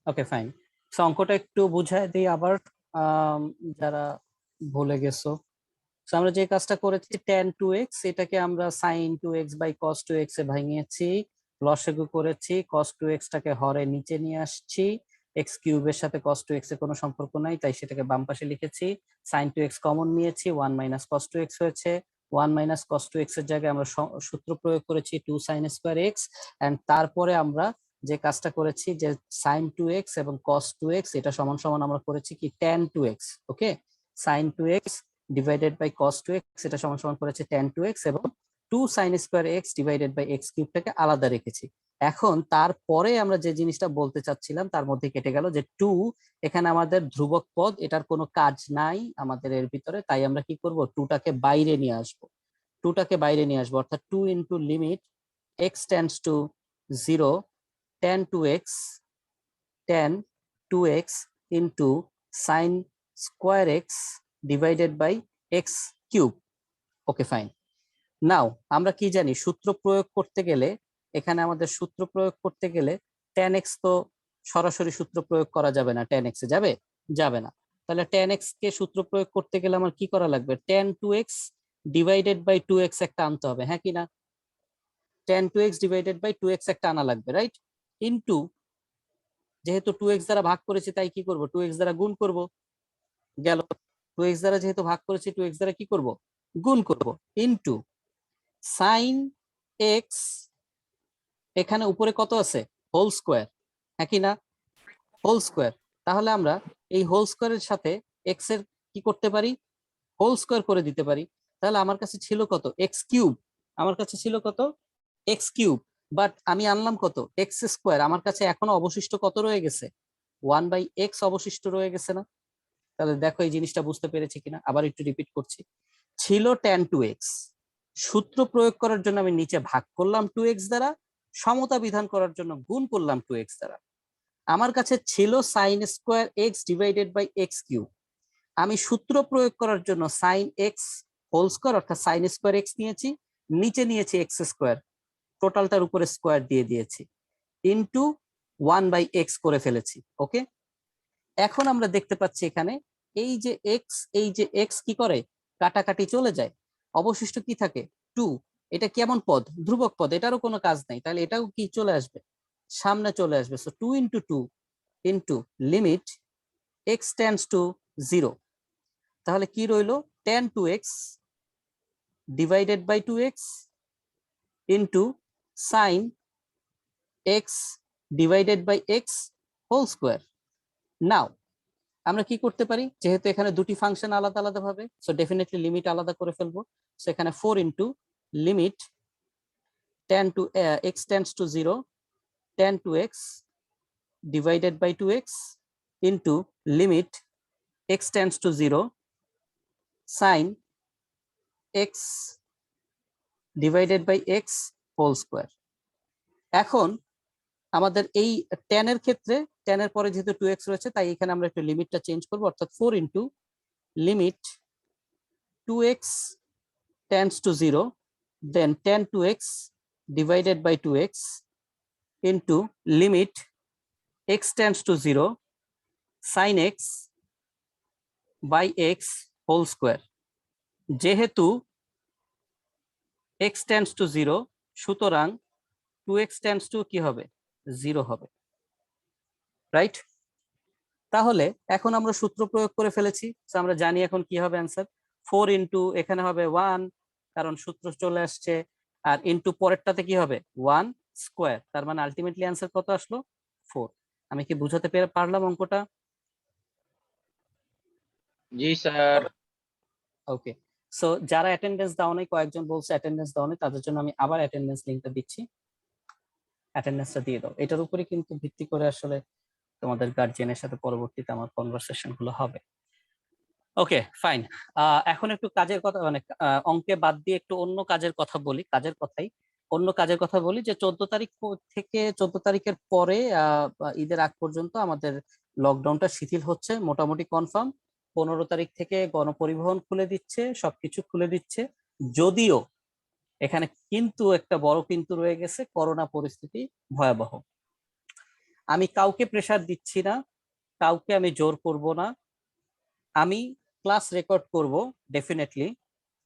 Okay fine. অঙ্কটা একটু বুঝায় দিই আবার, যারা ভুলে গেছো। আমরা যে কাজটা করেছি tan2x এটাকে আমরা sin2x বাই cos2x এ ভাঙিয়েছি, লসাগু করেছি, cos2x টাকে হরে নিচে নিয়ে আসছি, x কিউবের সাথে cos2x এর কোনো সম্পর্ক নাই তাই সেটাকে বাম পাশে লিখেছি, sin2x কমন নিয়েছি, 1 মাইনাস cos2x হয়েছে, 1 মাইনাস cos2x এর জায়গায় আমরা সূত্র প্রয়োগ করেছি 2 sin স্কয়ার x, এন্ড তারপরে আমরা যে কাজটা করেছি যে sin2x এবং cos2x এটা সমান সমান আমরা করেছি কি tan2x। Okay, sin2x divided by cos2x এটা সমান সমান করেছে tan2x, এবং 2 sin square x divided by x কিউবটাকে আলাদা রেখেছি। এখন তারপরে আমরা যে জিনিসটা বলতে চাচ্ছিলাম তার মধ্যে কেটে গেল যে 2, এখানে আমাদের ধ্রুবক পদ, এটার কোনো কাজ নাই আমাদের এর ভিতরে, তাই আমরা কি করব 2টাকে বাইরে নিয়ে আসব, 2টাকে বাইরে নিয়ে আসবো, অর্থাৎ 2 into limit x tends to 0 tan2x into sine square x divided by x cube. Okay fine. Now আমরা কি জানি, সূত্র প্রয়োগ করতে গেলে, এখানে আমাদের সূত্র প্রয়োগ করতে গেলে tan x তো সরাসরি সূত্র প্রয়োগ করা যাবে না, tan x এ যাবে, যাবে না। তাহলে tan x কে সূত্র প্রয়োগ করতে গেলে আমার কি করা লাগবে, tan2x ডিভাইডেড বাই 2x একটা আনতে হবে, হ্যাঁ কি না? tan2x ডিভাইডেড বাই 2x একটা আনা লাগবে, রাইট? ইনটু, যেহেতু 2x দ্বারা ভাগ করেছি তাই কি করব, 2x দ্বারা গুণ করব, গেল। 2x দ্বারা যেহেতু ভাগ করেছি 2x দ্বারা কি করব, গুণ করব, ইনটু সাইন এক্স, এখানে উপরে কত আছে, হোল স্কোয়ার, হ্যাঁ কি না, হোল স্কোয়ার। তাহলে আমরা এই হোল স্কোয়ারের সাথে এক্স এর কি করতে পারি, হোল স্কোয়ার করে দিতে পারি। তাহলে আমার কাছে ছিল কত, এক্স কিউব, আমার কাছে ছিল কত, এক্স কিউব, বাট আমি আনলাম কত, এক্স স্কোয়ার। আমার কাছে এখনো অবশিষ্ট কত রয়ে গেছে, 1/x অবশিষ্ট রয়ে গেছে না? তাহলে দেখো এই জিনিসটা বুঝতে পেরেছি কিনা, আবার একটু রিপিট করছি। ছিল tan2x, সূত্র প্রয়োগ করার জন্য আমি নিচে ভাগ করলাম 2x দ্বারা, সমতা বিধান করার জন্য গুণ করলাম 2x দ্বারা। আমার কাছে ছিল sine square x divided by x cube, আমি সূত্র প্রয়োগ করার জন্য সাইন এক্স হোল স্কোয়ার অর্থাৎ সাইন স্কোয়ার এক্স নিয়েছি, নিচে নিয়েছি এক্স স্কোয়ার, টোটালটার উপরে স্কোয়ার দিয়ে দিয়েছি, ইন্টু 1/x করে ফেলেছি। ওকে, এখন আমরা দেখতে পাচ্ছি এখানে এই যে এক্স, এই যে এক্স কি করে, কাটাকাটি চলে যায়, অবশিষ্ট কি থাকে, 2। এটা কেমন পদ, ধ্রুবক পদ, এটারও কোনো কাজ নাই, তাহলে এটাও কি চলে আসবে, সামনে চলে আসবে। So 2 into 2 into limit x tends to 0, তাহলে কি রইল, tan2x divided by 2x into sine x divided by x whole square. Now আমরা কি করতে পারি, যেহেতু এখানে দুটি ফাংশন আলাদা আলাদা ভাবে, সো ডেফিনেটলি লিমিট আলাদা করে ফেলবো। সো এখানে 4 into limit x tends to 0 tan2x divided by 2x into limit x tends to 0 sine x divided by x whole square. এখন আমাদের এই tan এর ক্ষেত্রে, tan এর পরে যেহেতু 2x রয়েছে তাই এখানে আমরা একটু লিমিটটা চেঞ্জ করব, অর্থাৎ 4 into limit 2x tends to 0, then tan2x divided by 2x into limit x tends to 0 sin x by x whole square। যেহেতু x tends to 0 সুতরাং 2x tends to কি হবে, 0 হবে, রাইট? তাহলে এখন আমরা সূত্র প্রয়োগ করে ফেলেছি, আমরা জানি এখন কি হবে অ্যান্সার, 4 ইন্টু এখানে হবে 1 কারণ সূত্র চলে আসছে, আর ইন্টু পরেরটাতে কি হবে 1 স্কোয়ার, তার মানে আলটিমেটলি অ্যান্সার কত আসলো, 4। আমি কি বুঝাতে পারলাম অঙ্কটা? জি স্যার। ওকে, সো যারা অ্যাটেন্ডেন্স দাও নাই, কয়েকজন বলছে অ্যাটেন্ডেন্স দাও নাই, তাদের জন্য আমি আবার অ্যাটেন্ডেন্স লিংকটা দিচ্ছি, অ্যাটেন্ডেন্সটা দিয়ে দাও। এটার উপরে কিন্তু ভিত্তি করে আসলে তোমাদের গার্জিয়ানের সাথে পরবর্তীতে আমার কনভারসেশন গুলো হবে। ওকে ফাইন, এখন একটু কাজের কথা, মানে অঙ্কে বাদ দিয়ে একটু অন্য কাজের কথা বলি, অন্য কাজের কথা বলি যে 14 তারিখ থেকে 14 তারিখের পরে ঈদের আগ পর্যন্ত আমাদের লকডাউনটা শিথিল হচ্ছে মোটামুটি কনফার্ম। 15 তারিখ থেকে গণপরিবহন খুলে দিচ্ছে, সবকিছু খুলে দিচ্ছে, যদিও এখানে কিন্তু একটা বড় কিন্তু রয়ে গেছে, করোনা পরিস্থিতি ভয়াবহ। আমি কাউকে প্রেসার দিচ্ছি না, কাউকে আমি জোর করব না। আমি ক্লাস রেকর্ড করব ডেফিনেটলি,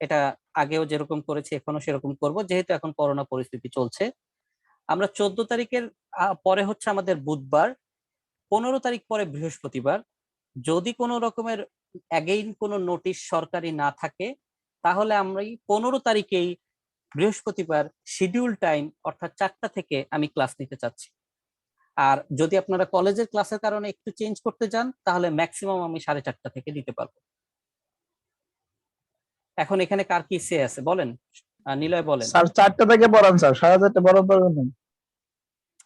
এটা আগেও যেরকম করেছি এখনো সেরকম করব, যেহেতু এখন করোনা পরিস্থিতি চলছে। আমরা 14 তারিখের পরে হচ্ছে আমাদের বুধবার, 15 তারিখ পরে বৃহস্পতিবার। যদি কোনো রকমের অ্যাগেইন কোনো নোটিশ সরকারি না থাকে, তাহলে আমরা এই 15 তারিখেই বৃহস্পতিবার শিডিউল টাইম অর্থাৎ 4টা থেকে আমি ক্লাস নিতে চাচ্ছি। আর যদি আপনারা কলেজের ক্লাসের কারণে একটু চেঞ্জ করতে চান, তাহলে ম্যাক্সিমাম আমি 4:30 থেকে দিতে পারবো। এখন এখানে কার কি সে আছে বলেন, নিলয় বলেন। স্যার 4টা থেকে পড়ান স্যার, 4:30 পড়ান পারবেন না?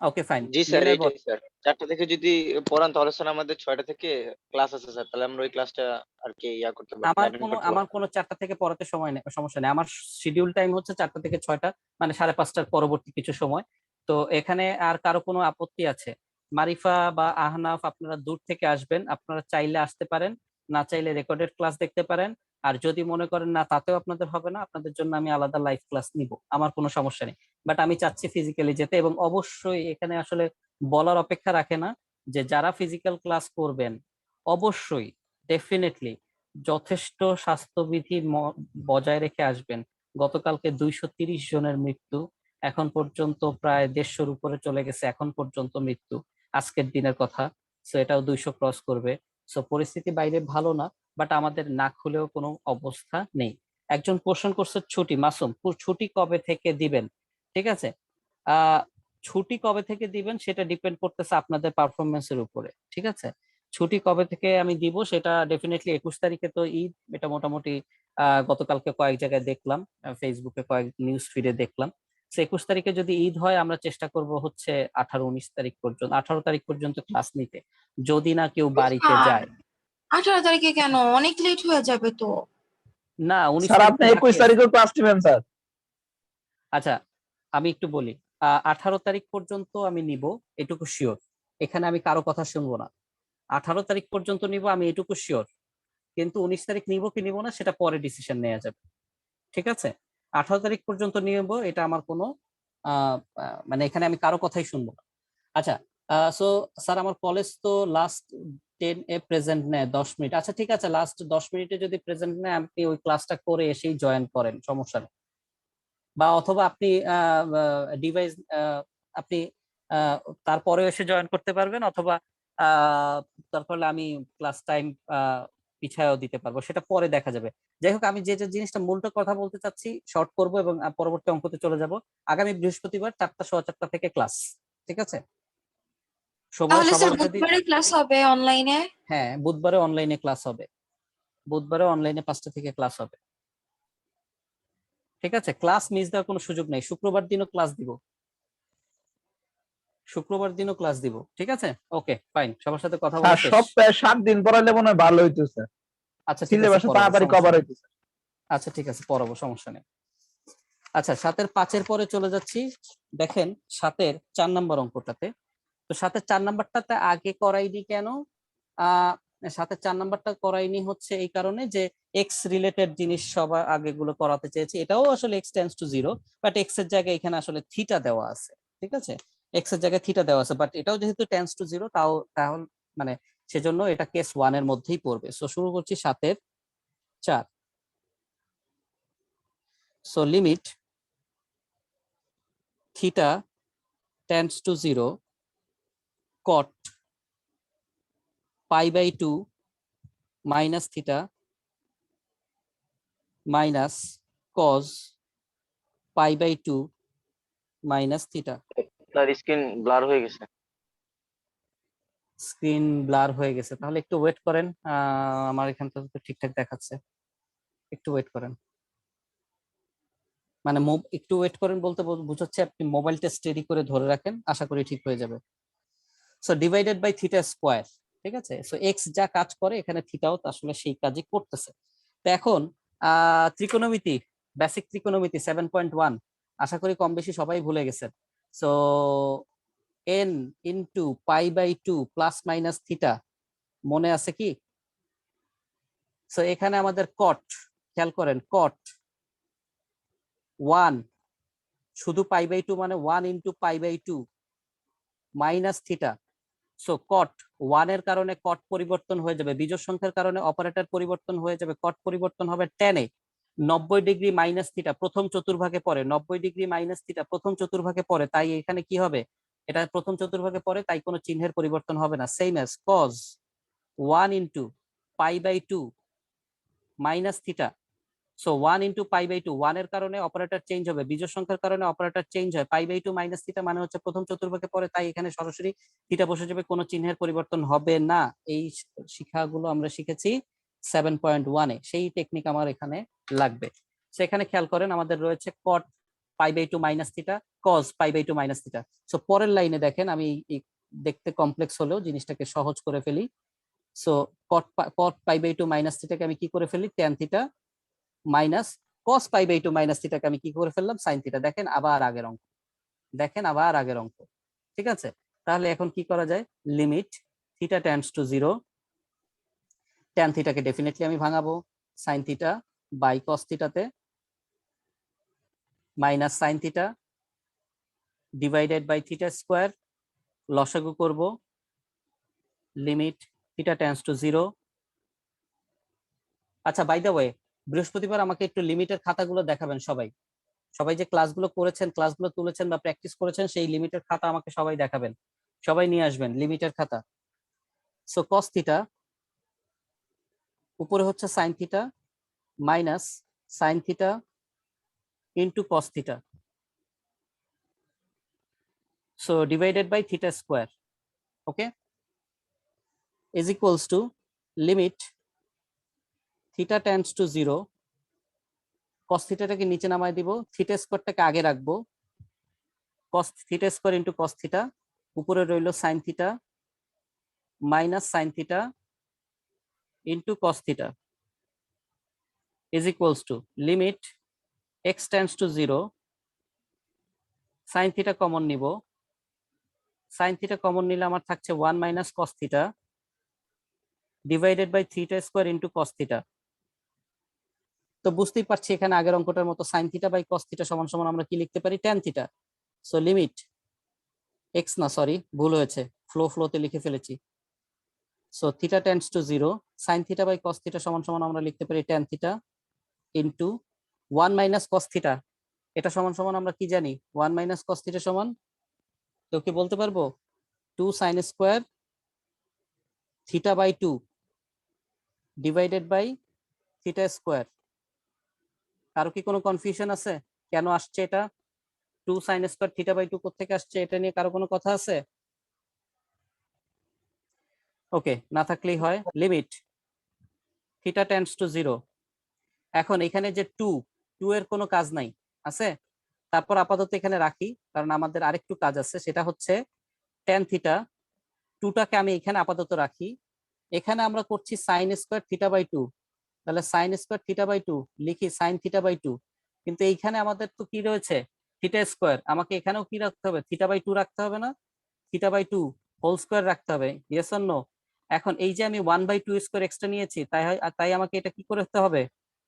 ওকে ফাইন, জি স্যার, নিলয় বল। এইটাই স্যার। 4টা থেকে যদি পড়ান তাহলে স্যার আমাদের 6টা থেকে ক্লাস আছে স্যার, তাহলে আমরা ওই ক্লাসটা আর কি করতে পারবো, অ্যাটেন্ড করতে আমার পারবো। কোনো 4টা থেকে পড়াতে সময় নেই, সমস্যা নেই। আমার শিডিউল টাইম হচ্ছে 4টা থেকে 6টা, মানে 5:30টার পরবর্তী কিছু সময়। তো এখানে আর কারো কোনো আপত্তি আছে? মারিফা বা আহনাফ, আপনারা দূর থেকে আসবেন, আপনারা চাইলে আসতে পারেন, না চাইলে রেকর্ডেড ক্লাস দেখতে পারেন। আর যদি মনে করেন না তাতেও আপনাদের হবে না, আপনাদের জন্য আমি আলাদা লাইভ ক্লাস নিব, আমার কোনো সমস্যা নেই। বাট আমি চাচ্ছি ফিজিক্যালি যেতে, এবং অবশ্যই এখানে আসলে বলার অপেক্ষা রাখে না যে যারা ফিজিক্যাল ক্লাস করবেন অবশ্যই ডেফিনেটলি যথেষ্ট স্বাস্থ্যবিধি বজায় রেখে আসবেন। গতকালকে 230 জনের মৃত্যু, এখন পর্যন্ত প্রায় 150-র উপরে চলে গেছে এখন পর্যন্ত মৃত্যু, আজকের দিনের কথা। সো এটাও 200 ক্রস করবে। সো পরিস্থিতি বাইরে ভালো না, বাট আমাদের না খুলেও কোনো অবস্থা নেই। একজন কোশ্চেন করছে ছুটি, মাসুম ছুটি কবে থেকে দিবেন? ঠিক আছে, আহ ছুটি কবে থেকে দিবেন সেটা ডিপেন্ড করতেছে আপনাদের পারফরমেন্সের উপরে। ঠিক আছে, ছুটি কবে থেকে আমি দিব সেটা ডেফিনেটলি 21 তারিখে তো ঈদ, এটা মোটামুটি গতকালকে কয়েক জায়গায় দেখলাম, ফেসবুকে কয়েক নিউজ ফিডে দেখলাম। 21 তারিখে যদি ঈদ হয় আমরা চেষ্টা করব হচ্ছে 18-19 তারিখ পর্যন্ত, 18 তারিখ পর্যন্ত ক্লাস নিতে, যদি না কেউ বাড়িতে স্যার যায়। 18 তারিখে কেন? অনেক লেট হয়ে যাবে তো। না, 19 স্যার তারিখ আপনি তো 21 বাকি আছে। তারিখেও ক্লাস নেবেন স্যার? আচ্ছা, আমি একটু বলি, 18 তারিখ পর্যন্ত আমি নিব, এটুকু শিওর। এখানে আমি কারো কথা শুনবো না। 18 তারিখ পর্যন্ত নিব, আমি এটুকু শিওর। কিন্তু 19 তারিখ নিব কি নিব না সেটা পরে ডিসিশন নেওয়া যাবে। ঠিক আছে, 18 তারিখ পর্যন্ত নিব, এটা আমার কোনো মানে এখানে আমি কারো কথাই শুনবো না। আচ্ছা, সো স্যার আমার কলেজ তো লাস্ট 10 প্রেজেন্ট নেয় 10 মিনিট। আচ্ছা ঠিক আছে, লাস্ট 10 মিনিটে যদি প্রেজেন্ট নেয় আপনি ওই ক্লাসটা করে এসেই জয়েন করেন, সমস্যা নেই। বা অথবা আপনি ডিভাইস আপনি আহ, তারপরে এসে জয়েন করতে পারবেন, অথবা তারপরে আমি ক্লাস টাইম পিছায়ও দিতে পারবো, সেটা পরে দেখা যাবে। যাই হোক, আমি যে যে জিনিসটা মূলটা কথা বলতে চাচ্ছি শর্ট করব এবং পরবর্তী অঙ্কতে চলে যাব। আগামী বৃহস্পতিবার 4টা 4:15 থেকে ক্লাস। ঠিক আছে, সময় তাহলে সবার স্যার যদি, বুধবারে ক্লাস হবে অনলাইনে? হ্যাঁ বুধবারে অনলাইনে ক্লাস হবে, বুধবারে অনলাইনে 5টা থেকে ক্লাস হবে। ঠিক আছে, ক্লাস মিস দেওয়ার কোনো সুযোগ নেই। শুক্রবার দিনও ক্লাস দিব, শুক্রবার দিনও ক্লাস দিব। ঠিক আছে, ওকে ফাইন, সবার সাথে কথা বলা স্যার শেষ। সপ্তাহে 7 দিন পড়াইলে মনে হয় ভালো হইতো স্যার, আচ্ছা ঠিক আছে, সিলেবাসে পড়াবো, তাড়াতাড়ি সমস্যা কভার নেই। হইতো স্যার। আচ্ছা ঠিক আছে, পড়াবো, সমস্যা নেই। আচ্ছা, 7-এর 5-এর পরে চলে যাচ্ছি। দেখেন 7-এর 4 নম্বর অঙ্কটাতে, তো 7-এর 4 নম্বরটাতে আগে করাইনি কেন? আহ 7-এর 4 নম্বরটা করাইনি হচ্ছে এই কারণে যে এক্স রিলেটেড জিনিস সবার আগে গুলো করাতে চেয়েছি। এটাও আসলে x tends to 0, but x এর জায়গায় এখানে আসলে থিটা দেওয়া আছে। ঠিক আছে, এক্স এর জায়গায় থিটা দেওয়া আছে, বাট এটাও যেহেতু টেন্ডস টু 0, তাহলে মানে সেজন্য এটা কেস 1-এর মধ্যেই পড়বে। সো শুরু করছি 7-এর 4। So limit theta tends to 0 cot π/2 minus theta minus cos π/2 minus theta. তার স্ক্রিন ব্লার হয়ে গেছে। স্ক্রিন ব্লার হয়ে গেছে, তাহলে একটু ওয়েট করেন। আমার এখানটা তো ঠিকঠাক দেখাচ্ছে, একটু ওয়েট করেন। মানে একটু ওয়েট করেন বলতে বুঝাচ্ছে আপনি মোবাইলটা স্টেডি করে ধরে রাখেন, আশা করি ঠিক হয়ে যাবে। So divided by theta square. ঠিক আছে, সো এক্স যা কাজ করে এখানে থিটাও আসলে সেই কাজই করতেছে। তো এখন ত্রিকোণমিতি, বেসিক ত্রিকোণমিতি 7.1 আশা করি কম বেশি সবাই ভুলে গেছেন। So n into π/2 plus minus theta মনে আছে কি? সো এখানে আমাদের কট, খেয়াল করেন, কট 1 শুধু π/2 মানে 1 ইন্টু π/2 মাইনাস থিটা সো কট 1 এর কারণে কট পরিবর্তন হয়ে যাবে, বিজোড় সংখ্যার কারণে অপারেটর পরিবর্তন হয়ে যাবে, কট পরিবর্তন হবে tan এ। 90 ডিগ্রি মাইনাস থিটা প্রথম চতুর্ভাগে পড়ে, 90 ডিগ্রি মাইনাস থিটা প্রথম চতুর্ভাগে পড়ে, তাই এখানে কি হবে, এটা প্রথম চতুর্ভাগে পড়ে, তাই কোনো চিহ্নের পরিবর্তন হবে না। Same as cos 1 into pi by 2 minus theta. So 1 into pi by 2, 1 এর কারণে অপারেটর চেঞ্জ হবে, বিজোড় সংখ্যার কারণে অপারেটর চেঞ্জ হয়, পাই বাই 2 মাইনাস থিটা মানে হচ্ছে প্রথম চতুর্ভাগে পড়ে, তাই এখানে সরাসরি থিটা বসে যাবে, কোনো চিহ্নের পরিবর্তন হবে না। এই শিক্ষাগুলো আমরা শিখেছি 7.1 এ, সেই টেকনিক আমার এখানে লাগবে। সেখানে খেয়াল করেন আমাদের রয়েছে cot pi by 2 minus theta, cos pi by 2 minus theta. So পরের লাইনে দেখেন, আমি দেখতে কমপ্লেক্স হলেও জিনিসটাকে সহজ করে ফেলি। So cot pi by 2 minus থিটাকে আমি কি করে ফেলি, tan theta minus cos pi by 2 minus থিটাকে আমি কি করে ফেললাম, সাইন থিটা। দেখেন আবার আগের অঙ্ক, দেখেন আবার আগের অঙ্ক। ঠিক আছে, তাহলে এখন কি করা যায়, limit theta tends to 0, tan থিটাকে ডেফিনেটলি আমি ভাঙাবো সাইন থিটা বাই কস থিটাতে, minus sine theta divided by theta square, লসাগু করব, লিমিট থিটা টেন্ডস টু 0। আচ্ছা, বাই দ্য ওয়ে, বৃহস্পতিবার আমাকে একটু লিমিটের খাতাগুলো দেখাবেন সবাই, সবাই যে ক্লাসগুলো করেছেন, ক্লাসগুলো তুলেছেন বা প্র্যাকটিস করেছেন, সেই লিমিটের খাতা আমাকে সবাই দেখাবেন, সবাই নিয়ে আসবেন লিমিটের খাতা। সো কস থিটা উপরে হচ্ছে sine theta minus sine theta into cos theta, so divided by theta square, okay, is equals to limit theta tends to 0, cos থিটাটাকে নিচে নামায় দিব, থিটা স্কোয়ারটাকে আগে রাখবো, cos theta square into cos theta, উপরে রইল sine theta minus sine theta into cos theta is equals to limit x tends to 0, sine theta common নিব, সাইন থিটা কমন নিলে আমার থাকছে 1 minus cos theta divided by theta square into cos theta. তো বুঝতেই পারছি এখানে আগের অঙ্কটার মতো sine theta by cos theta সমান সমান আমরা কি লিখতে পারি, tan theta. So limit x না, সরি ভুল হয়েছে, ফ্লোতে লিখে ফেলেছি। So theta tends to 0, sine theta by cos theta সমান সমান আমরা লিখতে পারি tan theta into 1 minus cos theta, এটা সমান সমান আমরা কি জানি, 1 মাইনাস কস থিটা সমান, কেউ কি বলতে পারবো, 2 sine square theta by 2 divided by theta square. কারো কি কোনো কনফিউশন আছে, কেন আসছে এটা, 2 সাইন স্কোয়ার থিটা বাই 2 কোথা থেকে আসছে, এটা নিয়ে কারো কোনো কথা আছে? ওকে, না থাকলেই হয়, লিমিট থিটা টেন্ডস টু 0। এখন এখানে যে 2 এর কোনো কাজ নাই, আছে, তারপর আপাতত এখানে রাখি, কারণ আমাদের আরেকটু কাজ আছে, সেটা হচ্ছে ট্যান থিটা, 2টাকে আমি এখানে আপাতত রাখি, এখানে আমরা করছি সাইন স্কোয়ার থিটা বাই 2, তাহলে সাইন স্কোয়ার থিটা বাই 2 লিখি সাইন থিটা বাই 2, কিন্তু এইখানে আমাদের তো কি রয়েছে, থিটা স্কোয়ার, আমাকে এখানেও কি রাখতে হবে, থিটা বাই 2 রাখতে হবে না, থিটা বাই 2 হোল স্কোয়ার রাখতে হবে, ইয়েস অর নো? এখন এই যে আমি 1/2 স্কোয়ার এক্সট্রা নিয়েছি, তাই আমাকে এটা কি করতে হবে,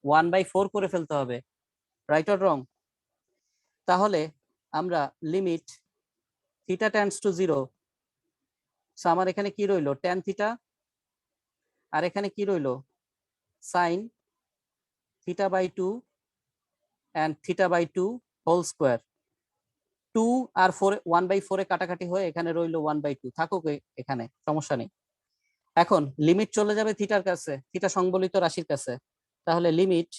1/4 করে ফেলতে হবে, রাইট অর রং? তাহলে আমরা limit theta tends to 0, so আমার এখানে কি রইলো, ট্যান থিটা, আর এখানে কি রইলো, sine theta by 2 and theta by 2 whole square. 2 আর 4 1/4 এ কাটাকাটি হয়ে এখানে রইলো 1/2, থাকুক এখানে, সমস্যা নেই। এখন লিমিট চলে যাবে থিটার কাছে, থিটা সংবলিত রাশির কাছে, তাহলে limit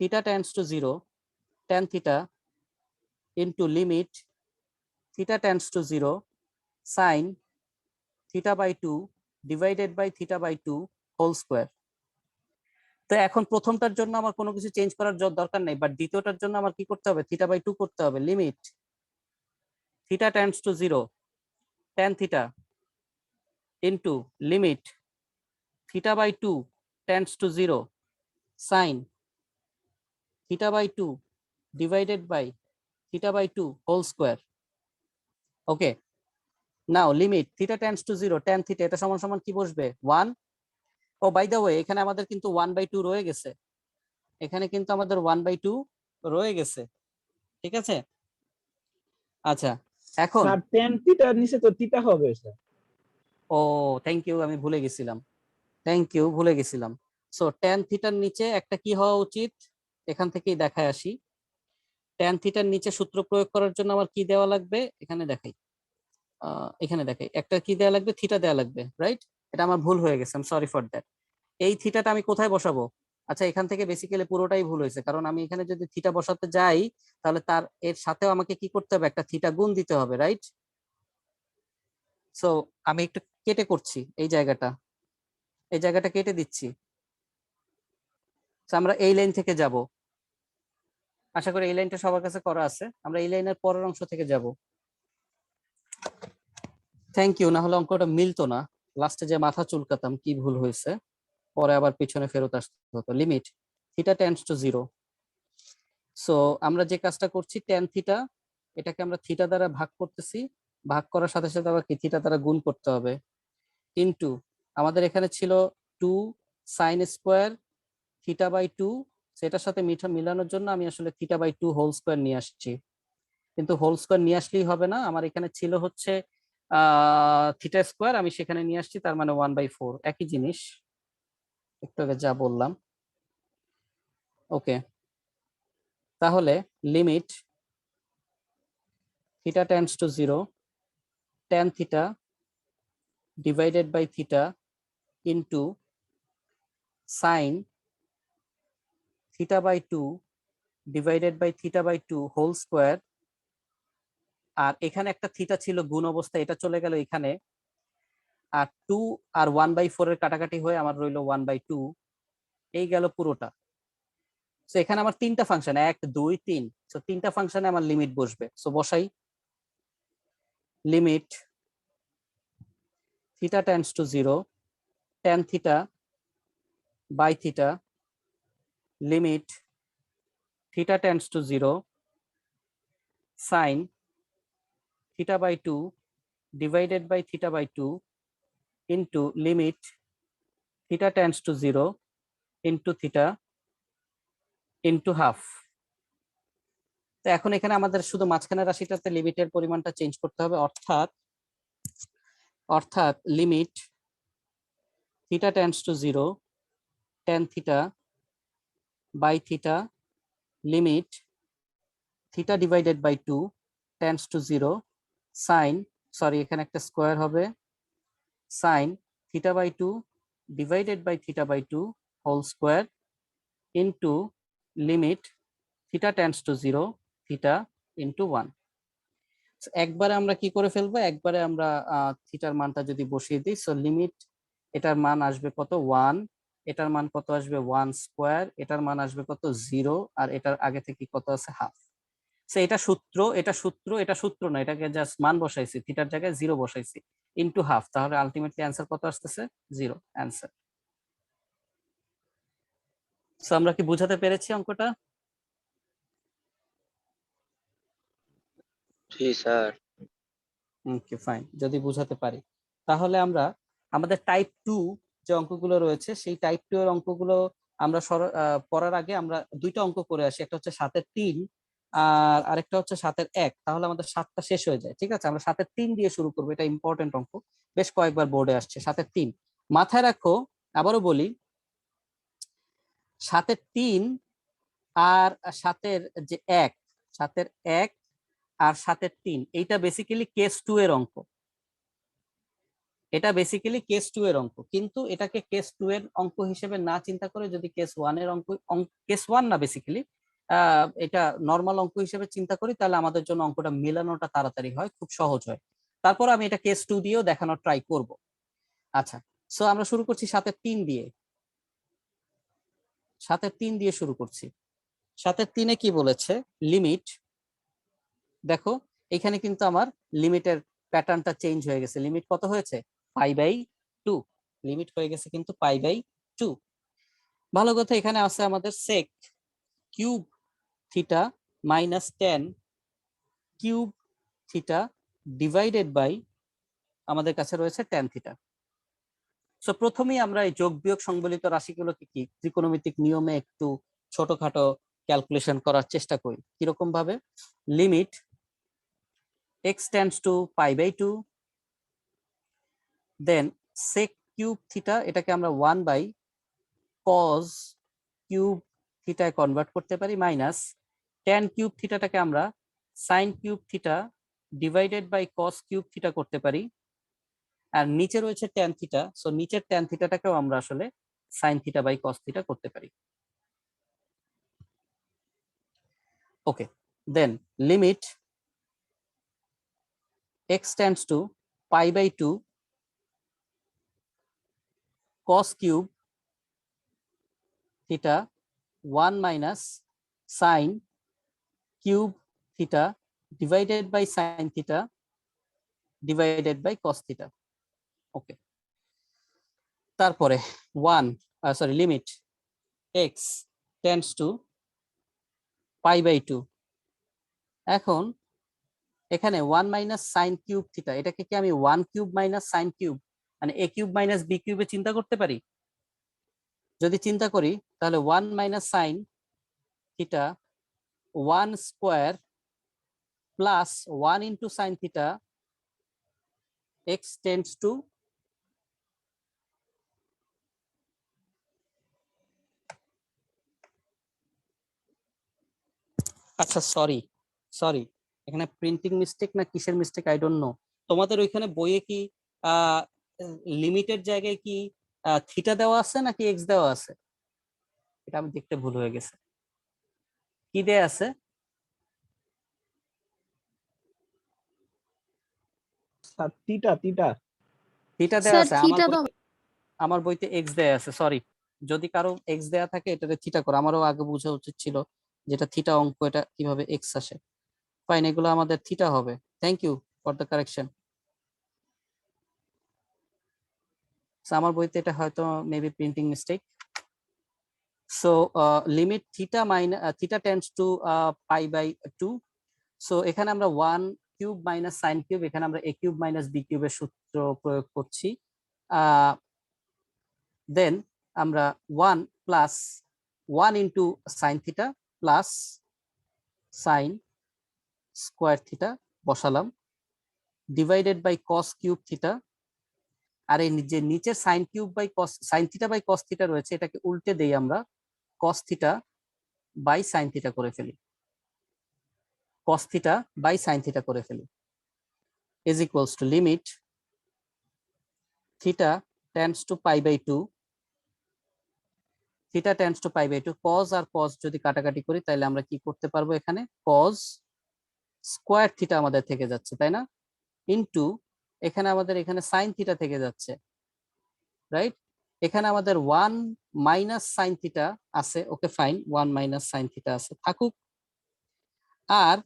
theta tends to 0, tan theta into limit theta tends to 0 sine theta by 2 divided by theta by 2 whole square. তো এখন প্রথমটার জন্য আমার কোনো কিছু চেঞ্জ করার দরকার নেই, বাট দ্বিতীয়টার জন্য আমার কি করতে হবে, থিটা বাই 2 করতে হবে, limit theta tends to 0, tan theta into limit theta by 2 tends to 0 sine theta by 2 divided by theta by 2 whole square. Okay, now limit theta tends to 0, tan theta, এটা সমান সমান কি বসবে, 1। ও by the way, এখানে আমাদের কিন্তু 1/2 রয়ে গেছে, এখানে কিন্তু আমাদের 1/2 রয়ে গেছে, ঠিক আছে। আচ্ছা, এখন স্যার tan থিটার নিচে তো থিটা হবে স্যার। ও থ্যাংক ইউ, আমি ভুলে গেছিলাম, থ্যাংক ইউ, ভুলে গেছিলাম। সো ট্যান থিটার নিচে একটা কি হওয়া উচিত, এখান থেকেই দেখায় আসি। ট্যান থিটার নিচে সূত্র প্রয়োগ করার জন্য আমার কি দেওয়া লাগবে, এখানে দেখাই, এখানে দেখাই, একটা কি দেওয়া লাগবে, থিটা দেওয়া লাগবে, রাইট? এটা আমার ভুল হয়ে গেছে, সরি ফর দ্যাট। এই থিটাটা আমি কোথায় বসাবো? আচ্ছা, এখান থেকে বেসিক্যালি পুরোটাই ভুল হয়েছে, কারণ আমি এখানে যদি থিটা বসাতে যাই, তাহলে তার এর সাথেও আমাকে কি করতে হবে, একটা থিটা গুণ দিতে হবে, রাইট? সো আমি একটু কেটে করছি এই জায়গাটা, এই জায়গাটা কেটে দিচ্ছি। So, আমরা এই লাইন থেকে যাব, আশা করি এই লাইনটা সবার কাছে করা আছে। আমরা এই লাইনের পরের অংশ থেকে যাব। থ্যাংক ইউ, না হলে অঙ্কটা মিলতো না, লাস্টে যে মাথা চুলকাতাম কি ভুল হয়েছে, পরে আবার পিছনে ফেরত আসতে হতো। Limit theta tends to 0। So আমরা যে কাজটা করছি, ট্যান থিটা, এটাকে আমরা থিটা দ্বারা ভাগ করতেছি, ভাগ করার সাথে সাথে আবার কি থিটা দ্বারা গুণ করতে হবে, ইনটু আমাদের এখানে ছিল 2 সাইন স্কোয়ার থিটা বাই 2, সেটার সাথে মিলানোর জন্য আমি আসলে থিটা বাই 2 হোল স্কোয়ার নিয়ে আসছি। কিন্তু হোল স্কোয়ার নিয়ে আসলেই হবে না, আমার এখানে ছিল হচ্ছে থিটা স্কোয়ার, আমি সেখানে নিয়ে আসছি, তার মানে 1/4, একই জিনিস, একটু আগে যা বললাম। ওকে, তাহলে limit theta tends to 0, tan theta divided by theta into sine theta by 2 divided by theta by 2 whole square. আর এখানে একটা থিটা ছিল গুণ অবস্থা, এটা চলে গেল এখানে, আর 2 আর 1/4 এর কাটাকাটি হয়ে আমার রইল 1/2, এই গেল পুরোটা। সো এখানে আমার তিনটা ফাংশন, 1 2 3, সো তিনটা ফাংশনে আমার লিমিট বসবে। সো বসাই, limit theta tends to 0, tan theta by theta, limit theta tends to 0, sine theta by 2 divided by theta by 2 into limit theta tends to 0 into theta into half. তো এখন এখানে আমাদের শুধু মাঝখানের রাশিটাতে লিমিটের পরিমাণটা চেঞ্জ করতে হবে, অর্থাৎ limit theta tends to 0, tan theta by theta, limit theta divided by 2 tends to 0, sine, sorry এখানে একটা স্কোয়ার হবে, sine theta by 2 divided by theta by 2 whole square into limit theta tends to 0, theta into 1। একবারে আমরা কি করে ফেলবো, একবারে আমরা থিটার মানটা যদি বসিয়ে দিই, সো লিমিট এটার মান আসবে কত 1, এটার মান কত আসবে 1 স্কোয়ার, এটার মান আসবে কত 0, আর এটার আগে থেকে কত আছে হাফ। সো এটা সূত্র, এটা সূত্র, এটা সূত্র না, এটাকে জাস্ট মান বসাইছি, থিটার জায়গায় 0 বসাইছি, ইনটু হাফ, তাহলে আলটিমেটলি অ্যান্সার কত আসতেছে 0 অ্যান্সার। সো আমরা কি বুঝাতে পেরেছি অঙ্কটা? জি স্যার। ওকে ফাইন, যদি বুঝাতে পারি তাহলে আমরা আমাদের টাইপ 2 যে অঙ্কগুলো রয়েছে, সেই টাইপ 2 এর অঙ্কগুলো আমরা পড়ার আগে আমরা দুইটা অঙ্ক করে আসি, একটা হচ্ছে 7 এর 3 আর আরেকটা হচ্ছে 7 এর 1, তাহলে আমাদের 7টা শেষ হয়ে যায়। ঠিক আছে, আমরা 7 এর 3 দিয়ে শুরু করবো, এটা ইম্পর্টেন্ট অঙ্ক, বেশ কয়েকবার বোর্ডে আসছে 7 এর 3। মাথায় রাখো, আবারও বলি, 7 এর 3 আর 7 এর যে 1, 7 এর 1 আর 7 এর 3, এইটা বেসিক্যালি কেস 2 এর অঙ্ক, এটা বেসিক্যালি কেস 2 এর অঙ্ক, কিন্তু এটাকে কেস 2 এর অঙ্ক হিসেবে না চিন্তা করে যদি কেস 1 এর অঙ্ক, কেস 1 না বেসিক্যালি এটা নর্মাল অঙ্ক হিসেবে চিন্তা করি, তাহলে আমাদের জন্য অঙ্কটা মেলানোটা তাড়াতাড়ি হয়, খুব সহজ হয়। তারপর আমি এটা কেস 2 দিয়েও দেখানোর ট্রাই করব। আচ্ছা, সো আমরা শুরু করছি 7 এর 3 দিয়ে, 7 এর 3 দিয়ে শুরু করছি। 7 এর 3 এ কি বলেছে, লিমিট, দেখো এখানে কিন্তু আমার লিমিটের প্যাটার্নটা চেঞ্জ হয়ে গেছে, লিমিট কত হয়েছে π/2, লিমিট হয়ে গেছে কিন্তু π/2। ভালো কথা, এখানে আছে আমাদের sec cube theta minus tan cube theta divided by আমাদের কাছে রয়েছে tan থিটা। সো প্রথমেই আমরা এই যোগ বিয়োগ সংবলিত রাশিগুলোকে কি ত্রিকোণমিতিক নিয়মে একটু ছোটখাটো ক্যালকুলেশন করার চেষ্টা করি। কিরকম ভাবে, limit x tends to π/2, then sec cube theta এটাকে আমরা 1 বাই cos কিউব থিটায় কনভার্ট করতে পারি মাইনাস tan কিউব থিটাটাকে আমরা sin cube theta divided by cos cube theta করতে পারি। আর নিচে রয়েছে tan থিটা, সো নিচের tan থিটাটাকেও আমরা আসলে sin theta by cos theta করতে পারি। Okay, then limit x tends to pi by 2 cos cube theta 1 minus sin cube theta divided by sin theta divided by cos theta. Okay, তারপরে limit x tends to pi by 2। এখন এখানে 1 minus sine cube theta এটাকে কি আমি 1 cube minus sine cube মানে a cube minus b কিউবে চিন্তা করতে পারি? যদি চিন্তা করি তাহলে 1 minus sine theta 1 square plus 1 into sine theta x tends to আচ্ছা সরি এখানে প্রিন্টিং মিস্টেক না কিসের মিস্টেক আই ডোন্ট নো। তোমাদের ওইখানে বইয়ে কি লিমিটের জায়গায় কি থিটা দেওয়া আছে নাকি এক্স দেওয়া আছে? এটা আমি দেখতে ভুল হয়ে গেছে। কি দেয়া আছে? স্যার থিটা থিটা থিটা দেওয়া স্যার আছে, থিটা দাও। আমার বইতে এক্স দেয়া আছে। সরি, যদি কারো এক্স দেয়া থাকে এটাতে থিটা করো, আমারও আগে বোঝা উচিত ছিল যেটা থিটা অঙ্ক এটা কিভাবে এক্স আসে। ফাইন, এগুলো আমাদের থিটা হবে। Thank you for the correction. আমার বইতে এটা হয়তো maybe printing mistake. So limit theta theta tends to pi by 2। So এখানে আমরা 1 কিউব মাইনাস সাইন কিউব, এখানে আমরা a কিউব মাইনাস b কিউবের সূত্র প্রয়োগ করছি। দেন আমরা 1 plus 1 into sine theta plus sine square theta বসালাম divided by cos cube theta. আর এই যে নিচের sine cube by cos sine theta by cos theta রয়েছে এটাকে উল্টে দেই আমরা cos theta by sine theta করে ফেলি, cos theta by sine theta করে ফেলি is equals to limit theta tends to pi by 2, theta tends to pi by 2, cos আর কজ যদি কাটাকাটি করি তাহলে আমরা কি করতে পারবো, এখানে কজ স্কোয়ার থিটা আমাদের থেকে যাচ্ছে তাই না, ইনটু এখানে আমাদের এখানে সাইন থিটা থেকে যাচ্ছে, রাইট? এখানে আমাদের 1 মাইনাস সাইন থিটা আছে, okay fine, 1 minus sine theta আছে থাকুক। আর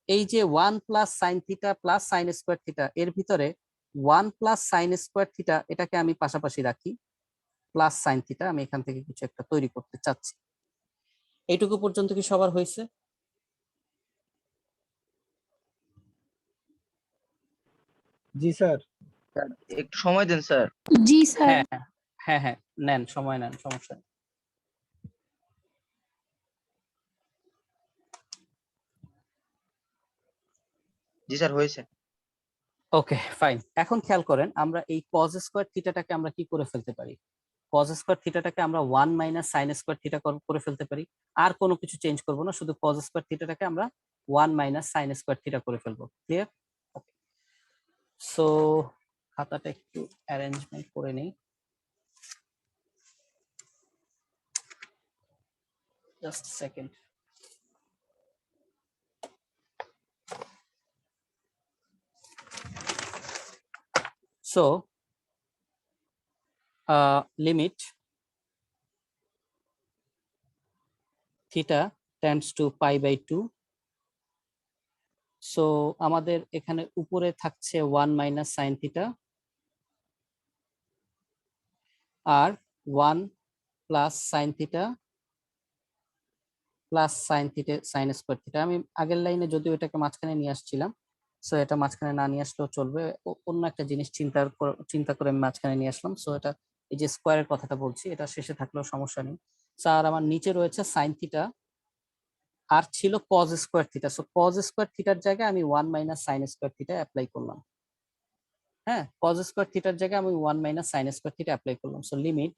এই যে 1 plus sine theta plus sine square theta এর ভিতরে 1 প্লাস সাইন স্কোয়ার থিটা এটাকে আমি পাশাপাশি রাখি প্লাস সাইন থিটা, আমি এখান থেকে কিছু একটা তৈরি করতে চাচ্ছি। এইটুকু পর্যন্ত কি সবার হয়েছে? জি স্যার। একটু সময় দেন স্যার। জি স্যার। হ্যাঁ হ্যাঁ হ্যাঁ, নেন সময় নেন, সমস্যা নেই। জি স্যার হয়েছে। ওকে ফাইন, এখন খেয়াল করেন আমরা এই কজ স্কোয়ার থিটাটাকে আমরা কি করে ফেলতে পারি, কজ স্কোয়ার থিটাটাকে আমরা 1 মাইনাস সাইন স্কোয়ার থিটা করে ফেলতে পারি। আর কোনো কিছু চেঞ্জ করবো না, শুধু কজ স্কোয়ার থিটাটাকে আমরা 1 মাইনাস সাইন স্কোয়ার থিটা করে ফেলবো। ক্লিয়ার? ওকে, সো খাতাটা একটু অ্যারেঞ্জমেন্ট করে নেই, just second. So limit theta tends to pi by 2। So আমাদের এখানে উপরে থাকছে 1 মাইনাস সাইন থিটা আর 1 plus sine theta plus sine theta sine square theta. আমি আগের লাইনে যদিও এটাকে মাঝখানে নিয়ে আসছিলাম, সো এটা মাঝখানে না নিয়ে আসলেও চলবে, অন্য একটা জিনিস চিন্তা করে আমি মাঝখানে নিয়ে আসলাম। সো এটা এই যে স্কোয়ারের কথাটা বলছি এটা শেষে থাকলেও সমস্যা নেই। স্যার আমার নিচে রয়েছে সাইন থিটা আর ছিল cos square theta, so cos square থিটার জায়গায় আমি 1 minus sine square theta apply করলাম। হ্যাঁ, কজ স্কোয়ার থিটার জায়গায় আমি 1 minus sine square theta apply করলাম। So limit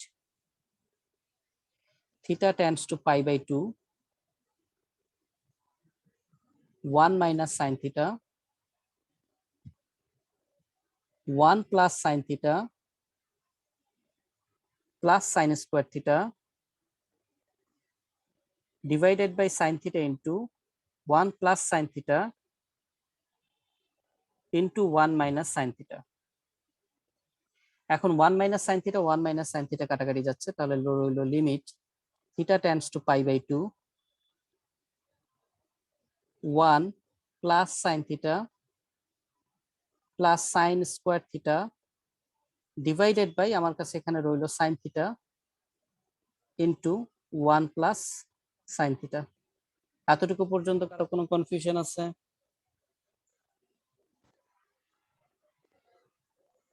theta tends to pi by 2 1 minus sine theta 1 plus sine theta plus sine square theta divided by sin theta into 1 plus sin theta into 1 minus sin theta। এখন 1 minus sin theta 1 minus sin theta কাটাকাটি যাচ্ছে, তাহলে রইল limit theta tends to pi by 2 1 plus sin theta plus sin square theta divided by আমার কাছে এখানে রইল sin theta into 1 plus sin theta। এতটুকু পর্যন্ত কারো কোনো কনফিউশন আছে?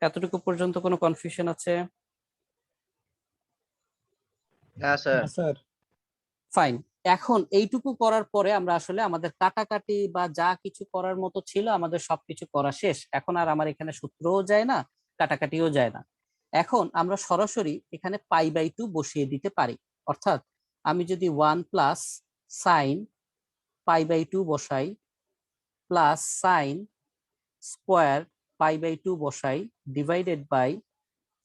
এতটুকু পর্যন্ত কোনো কনফিউশন আছে? না স্যার। না স্যার। ফাইন। এখন এইটুকু করার পরে আমরা আসলে আমাদের কাটাকাটি বা যা কিছু করার মতো ছিল আমাদের সবকিছু করা শেষ। এখন আর আমার এখানে সূত্রও যায় না, কাটাকাটিও যায় না। এখন আমরা সরাসরি এখানে পাই বাই 2 বসিয়ে দিতে পারি। অর্থাৎ আমি যদি 1 প্লাস সাইন পাই বাই 2 বসাই plus sine square pi by 2 বসাই divided by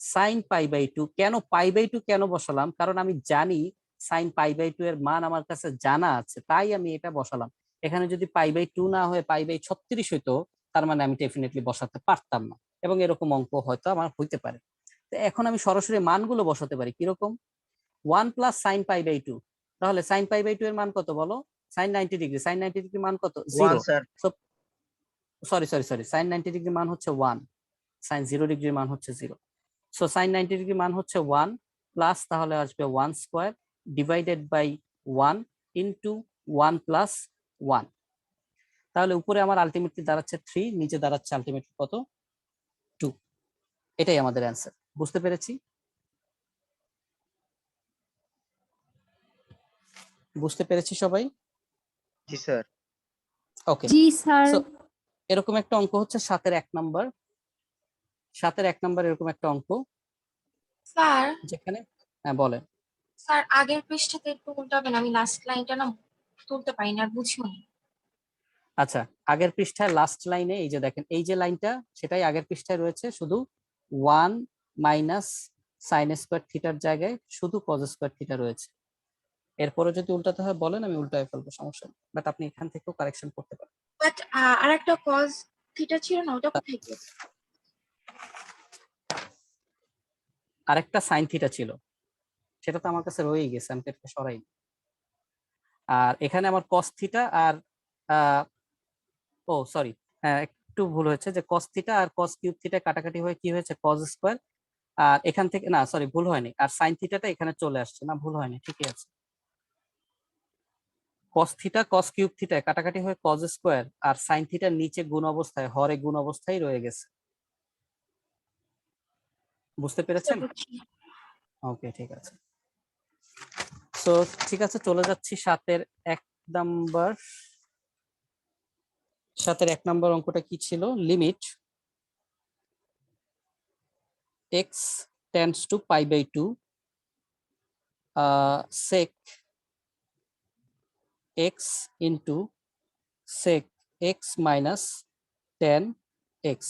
sine pi by 2। কেন পাই বাই 2 কেন বসালাম? কারণ আমি জানি সাইন পাই বাই 2 এর মান আমার কাছে জানা আছে, তাই আমি এটা বসালাম। এখানে যদি পাই বাই 2 না হয়ে পাই বাই 36 হইতো, তার মানে আমি ডেফিনেটলি বসাতে পারতাম না, এবং এরকম অঙ্ক হয়তো আমার হইতে পারে। তো এখন আমি সরাসরি মানগুলো বসাতে পারি। কিরকম? 1 প্লাস সাইন পাই বাই 2, তাহলে সাইন পাই বাই 2 এর মান কত বলো? Sign 90 degree. সাইন 90 ডিগ্রি মান কত? 1 0। স্যার। সরি সাইন 90 ডিগ্রি মান হচ্ছে 1, সাইন 0 ডিগ্রির মান হচ্ছে 0। সো সাইন 90 ডিগ্রি মান হচ্ছে 1 প্লাস, তাহলে আসবে 1 square divided by 1 into 1 plus 1। তাহলে উপরে আমার আলটিমেটলি দাঁড়াচ্ছে 3, নিচে দাঁড়াচ্ছে আলটিমেটলি কত? 2। এটাই আমাদের অ্যান্সার। বুঝতে পেরেছি? বুঝতে পেরেছি সবাই? জি স্যার। ওকে। জি স্যার। সো এরকম একটা অঙ্ক হচ্ছে 7-এর 1 নাম্বার। 7-এর 1 নাম্বার এরকম একটা অঙ্ক স্যার যেখানে, হ্যাঁ বলেন। স্যার আগের পৃষ্ঠাতে একটু উল্টাবেন, আমি লাস্ট লাইনটা না তুলতে পারি না, আর বুঝিও নি। আচ্ছা, আগের পৃষ্ঠায় লাস্ট লাইনে এই যে দেখেন, এই যে লাইনটা সেটাই আগের পৃষ্ঠায় রয়েছে, শুধু 1 মাইনাস সাইন স্কোয়ার থিটার জায়গায় শুধু কজ স্কোয়ার থিটা রয়েছে। এরপরে যদি উল্টাতে হয় বলেন, আমি উল্টায় ফেলবো, সমস্যা নেই, বাট আপনি এখান থেকেও কারেকশন করতে পারেন। বাট আর একটা কজ থিটা ছিল না, ওটা কোথায় গিয়েছে? আরেকটা সাইন থিটা ছিল, সেটা তো আমার কাছে রয়েই গেছে, আমি তো এটা সরাই। আর এখানে আমার কস থিটা আর ও সরি, হ্যাঁ একটু ভুল হয়েছে, যে কস থিটা আর কস কিউব থিটা কাটাকাটি হয়ে কি হয়েছে? Cos square. আর এখান থেকে না, সরি ভুল হয়নি, আর সাইন থিটাটা এখানে চলে আসছে, না ভুল হয়নি, ঠিকই আছে। Cos theta cos cube theta কাটাকাটি হয়ে কজ স্কোয়ার, আর সাইন থিটার নিচে গুণ অবস্থায়, হরে গুণ অবস্থায় রয়ে গেছে। বুঝতে পেরেছেন? ওকে, ঠিক আছে। সো ঠিক আছে, চলে যাচ্ছি 7-এর 1 নাম্বার। 7-এর 1 নাম্বার অঙ্কটা কি ছিল? Limit x tends to pi by 2 sec x into sec x minus tan x।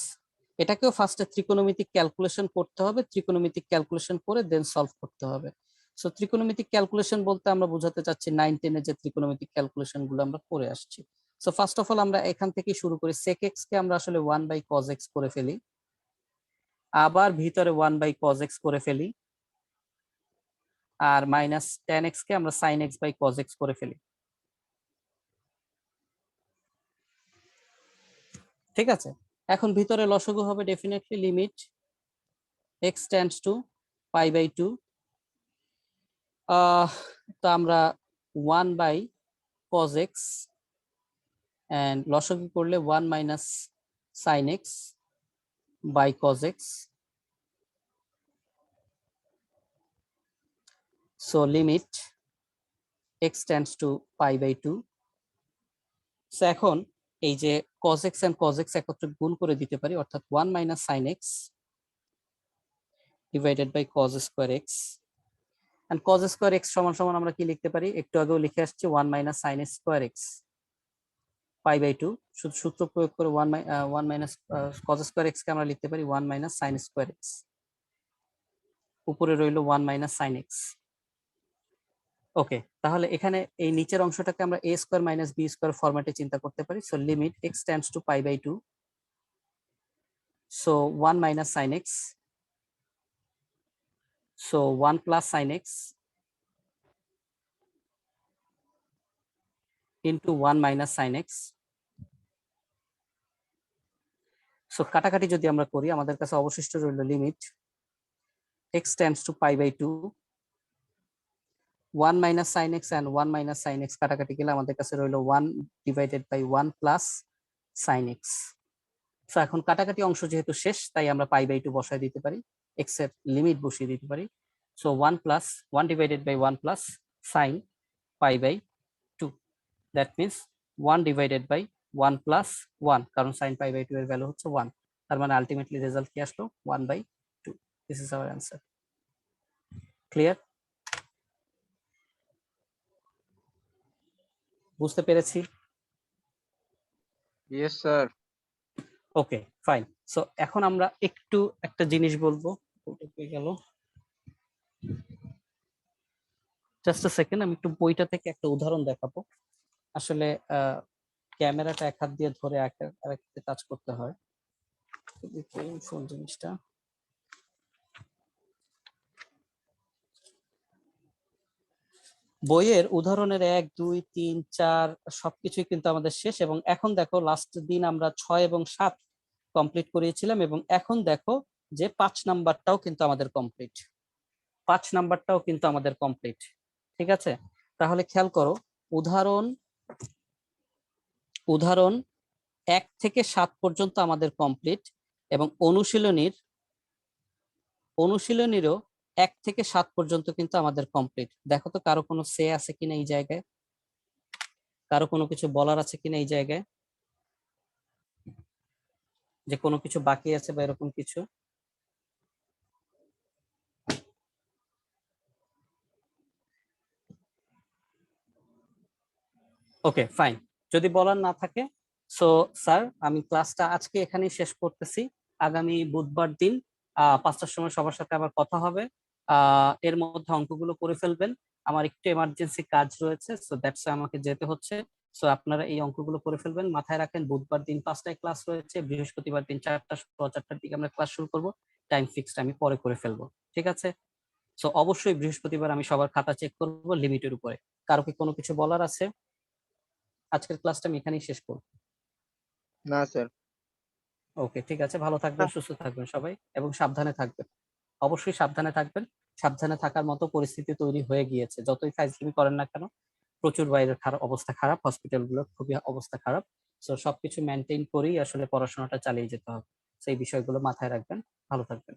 এটাকেও ফার্স্টে ত্রিকোণমিতিক ক্যালকুলেশন করতে হবে, ত্রিকোণমিতিক ক্যালকুলেশন করে দেন সলভ করতে হবে। সো ত্রিকোণমিতিক ক্যালকুলেশন বলতে আমরা বোঝাতে চাচ্ছি 9-10 যে ত্রিকোণমিতিক ক্যালকুলেশন গুলো আমরা করে আসছি। সো ফার্স্ট অফ অল আমরা এখান থেকে শুরু করি। sec x কে আমরা আসলে 1 বাই cos x করে ফেলি, আবার ভিতরে 1 বাই cos x করে ফেলি, আর মাইনাস tan x কে আমরা sin x by cos x করে ফেলি। ঠিক আছে, এখন ভিতরে লসাগু হবে definitely limit x tends to pi by 2। তো আমরা 1 বাই cos x এন্ড লসাগু করলে 1 minus sin x by cos x। So limit x tends to pi by 2। So এখন এই যে cos x and cos x একত্রে গুণ করে দিতে পারি, অর্থাৎ 1 minus sine x divided by cos square x. And cos square x সমান সমান আমরা কি লিখতে পারি, একটু আগেও লিখে আসছি 1 minus sine square x pi by 2। সূত্র প্রয়োগ করে 1 মাইনাস cos স্কোয়ার এক্স কে আমরা লিখতে পারি 1 মাইনাস সাইন স্কোয়ার এক্স, উপরে রইল 1 মাইনাস সাইন এক্স। ওকে, তাহলে এখানে এই নিচের অংশটাকে আমরা a square minus B square ফরম্যাটে চিন্তা করতে পারি। So limit x tends to pi by 2, so 1 minus sine x, so 1 plus sine x into 1 minus sine x. So কাটাকাটি যদি আমরা করি, আমাদের কাছে অবশিষ্ট রইল limit x tends to pi by 2, 1 minus sine x and 1 minus sine x কাটাকাটি গেলে আমাদের কাছে রইল 1 divided by 1 plus sine x. So এখন কাটাকাটি অংশ যেহেতু শেষ, তাই আমরা পাই বাই 2 বসায় দিতে পারি, x এর লিমিট বসিয়ে দিতে পারি। So 1 divided by 1 plus sine pi by 2, that means 1 divided by 1 plus 1, কারণ সাইন পাই বাই 2 এর ভ্যালু হচ্ছে 1, তার মানে আলটিমেটলি রেজাল্ট কি আসলো 1 by 2। This is our answer. Clear? বুঝতে পেরেছি? Yes sir. Okay fine. So এখন আমরা একটু একটা জিনিস বলবো, গেল জাস্ট আ সেকেন্ড, আমি একটু বইটা থেকে একটা উদাহরণ দেখাবো। আসলে ক্যামেরাটা এক হাত দিয়ে ধরে আরেকটা টাচ করতে হয়, খুবই পেইনফুল জিনিসটা। বইয়ের উদাহরণের 1, 2, 3, 4 সবকিছুই কিন্তু আমাদের শেষ, এবং এখন দেখো লাস্ট দিন আমরা 6 এবং 7 কমপ্লিট করিয়েছিলাম, এবং এখন দেখো যে 5 নাম্বারটাও কিন্তু আমাদের কমপ্লিট, 5 নাম্বারটাও কিন্তু আমাদের কমপ্লিট। ঠিক আছে, তাহলে খেয়াল করো, উদাহরণ 1 থেকে 7 পর্যন্ত আমাদের কমপ্লিট, এবং অনুশীলনীরও 1 থেকে 7 পর্যন্ত কিন্তু আমাদের কমপ্লিট। দেখো তো কারো কোনো সে আছে কিনা এই জায়গায়, কারো কোনো কিছু বলার আছে কিনা এই জায়গায়, যে কোনো কিছু বাকি আছে বা এরকম কিছু। ওকে ফাইন, যদি বলার না থাকে, সো স্যার আমি ক্লাসটা আজকে এখানেই শেষ করতেছি। আগামী বুধবার দিন 5টার সময় সবার সাথে আবার কথা হবে। এর মধ্যে অঙ্কগুলো করে ফেলবেন, আমার একটু এমার্জেন্সি কাজ রয়েছে, সো দ্যাটস আমাকে যেতে হচ্ছে। সো আপনারা এই অঙ্কগুলো করে ফেলবেন, মাথায় রাখেন বুধবার দিন 5টায় ক্লাস রয়েছে, বৃহস্পতিবার দিন 4টার দিকে আমরা ক্লাস শুরু করব। টাইম ফিক্সড আমি পরে করে ফেলবো, ঠিক আছে? সো অবশ্যই বৃহস্পতিবার আমি সবার খাতা চেক করব লিমিটের উপরে। কারো কি কোনো কিছু বলার আছে? আজকের ক্লাসটা আমি এখানেই শেষ করব। না স্যার। ওকে ঠিক আছে, ভালো থাকবেন, সুস্থ থাকবেন সবাই, এবং সাবধানে থাকবেন। অবশ্যই সাবধানে থাকবেন। সাবধানে থাকার মতো পরিস্থিতি তৈরি হয়ে গিয়েছে, যতই ফাইজলামি করেন না কেন, প্রচুর বাইরের অবস্থা খারাপ, হসপিটালগুলোর খুবই অবস্থা খারাপ। সো সবকিছু মেনটেন করেই আসলে পড়াশোনাটা চালিয়ে যেতে হবে, সেই বিষয়গুলো মাথায় রাখবেন। ভালো থাকবেন।